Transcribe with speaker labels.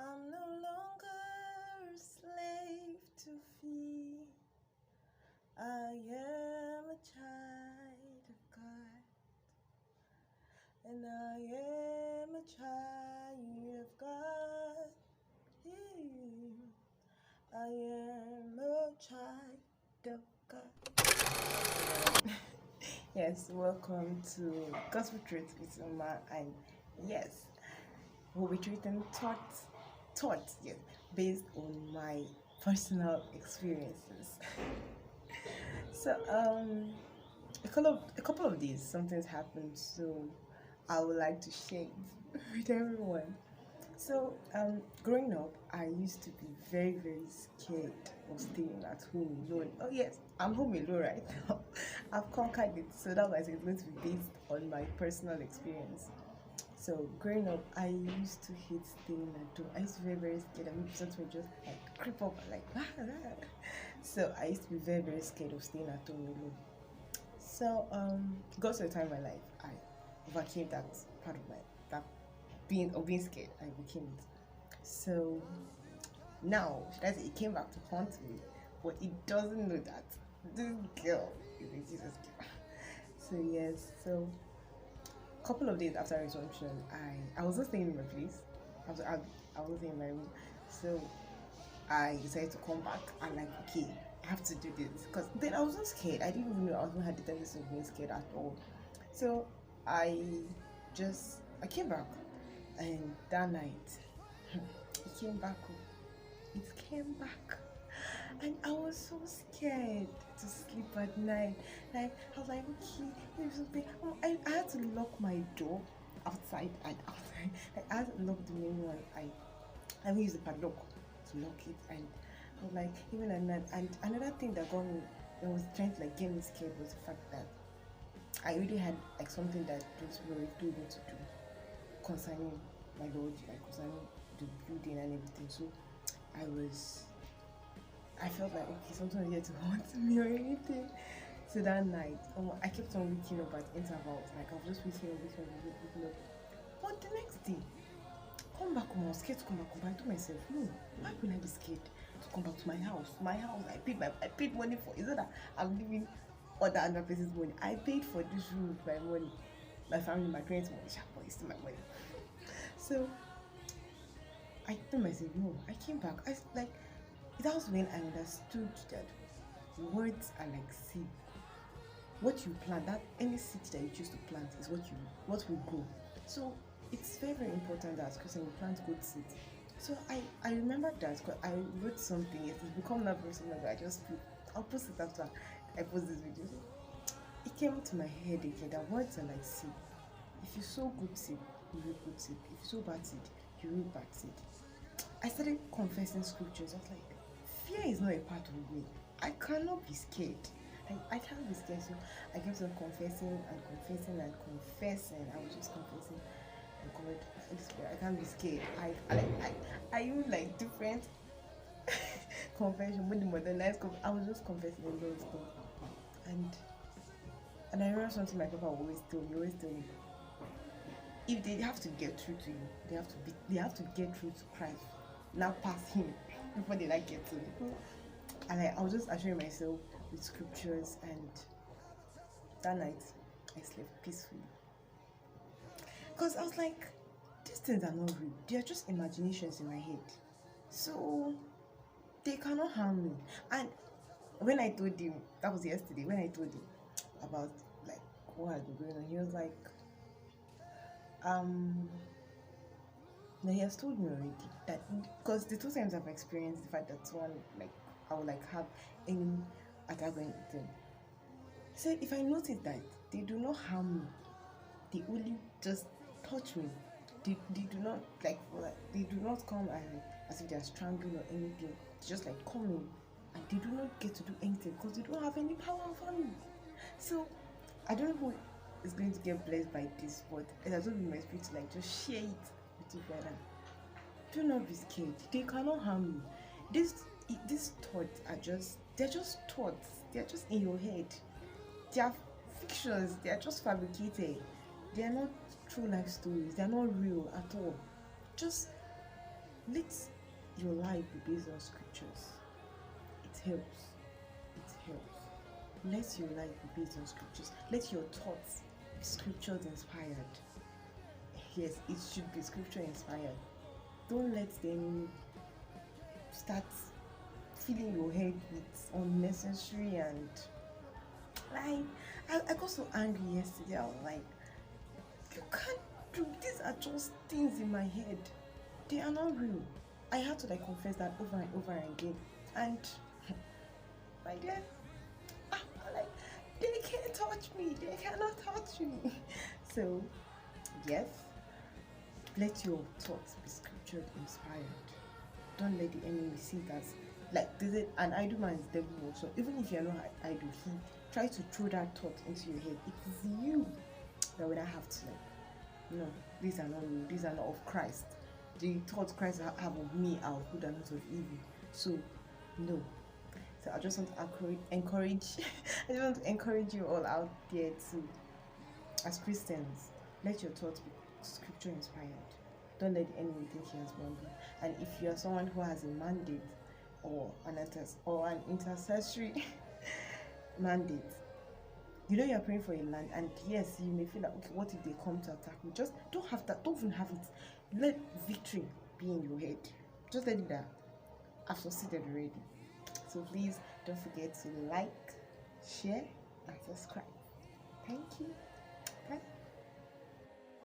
Speaker 1: I'm no longer a slave to fear. I am a child of God, and I am a child of God. I am a child of God. Yes, welcome to Gospel Truth with Uma, and yes, we'll be treating thoughts, yes, based on my personal experiences. So, a couple of days, something's happened, so I would like to share it with everyone. So, growing up, I used to be very, very scared of staying at home alone. Oh yes, I'm home alone right now. I've conquered it, so that's why it's going to be based on my personal experience. So growing up, I used to hate staying at home. I used to be very, very scared. I mean, something would just like creep up and like, so I used to be very, very scared of staying at home alone. So, got to a time in my life, I overcame that part of my that being scared. I became it. So now, should I say, it came back to haunt me, but it doesn't know that this girl is a Jesus girl. So yes, so couple of days after resumption, I wasn't staying in my place. I wasn't staying in my room, so I decided to come back. I'm like, okay, I have to do this because then I wasn't scared. I didn't even know I was even had the tendency of being scared at all. So I I came back, and that night it came back. It came back. And I was so scared to sleep at night. Like I was like, okay, maybe something. I had to lock my door outside and outside. Like I had to lock the main one. I will use the padlock to lock it, and I was like, even at night. And another thing that got me, that was trying to like get me scared, was the fact that I already had like something that those people already told me to do concerning my lodge, like concerning the building and everything. So I was I felt like okay, something was here to haunt me or anything. So that night, I kept on waking up at intervals. Like I was just waking up. But the next day, come back home. I was scared to come back home. But I told myself, no, why would I be scared to come back to my house? My house. I paid money for. Is it that I'm living other person's money? I paid for this room with my money, my family, my parents' money. But it's still my money. So I told myself, no. I came back. Like that was when I understood that words are like seed. What you plant, that any seed that you choose to plant is what will grow. So it's very, very important that as Christian we plant good seeds. So I remember that because I wrote something. It's become that very something that I just put. I'll post it after I post this video. So it came to my head again that words are like seed. If you sow good seed, you reap good seed. If you sow bad seed, you reap bad seed. I started confessing scriptures. I was like, fear is not a part of me. I cannot be scared. I can't be scared. So I kept on confessing and confessing and confessing. I was just confessing. Oh God, I can't be scared. I use like different confession, but the modernized. I was just confessing a lot of stuff. And and I remember something my papa always tell me. Always tell me, if they have to get through to you, they have to get through to Christ. Now pass him before they like get to me. And I was just assuring myself with scriptures, and that night I slept peacefully. Because I was like, these things are not real. They are just imaginations in my head. So they cannot harm me. And when I told him, that was yesterday, when I told him about like what had been going on, he was like, um no, he has told me already that because the two times I've experienced the fact that someone like I would like have any attack or anything. He said if I notice that they do not harm me, they only just touch me. They do not they do not come and as if they are strangling or anything. They just like come in and they do not get to do anything because they don't have any power over me. So I don't know who is going to get blessed by this, but it has been my spirit to like just share it with you brother. Do not be scared. They cannot harm you. These thoughts are they're just thoughts. They're just in your head. They are fictions. They are just fabricated. They are not true life stories. They are not real at all. Just Let your life be based on scriptures. It helps. It helps. Let your life be based on scriptures. Let your thoughts be scriptures inspired. Yes, it should be scripture inspired. Don't let the enemy start filling your head with unnecessary and like I got so angry yesterday. I was like, you can't do these are just things in my head. They are not real. I had to like confess that over and over again. And my dear, I'm like, they can't touch me. They cannot touch me. So yes, let your thoughts be scripture inspired. Don't let the enemy see it as like this is an idle man's devil also. Even if you're not idle, he try to throw that thought into your head. It is you that would have to like, no, these are not me, these are not of Christ. The thoughts Christ have of me are of good and not of evil. So no. So I just want to encourage I just want to encourage you all out there to, as Christians, let your thoughts be scripture inspired. Don't let the enemy think he has won you. And if you are someone who has a mandate or an intercessory mandate, you know you're praying for a land, and yes, you may feel like, okay, what if they come to attack me? Just don't have that. Don't even have it. Let victory be in your head. Just let it that I've succeeded already. So please don't forget to like, share, and subscribe. Thank you.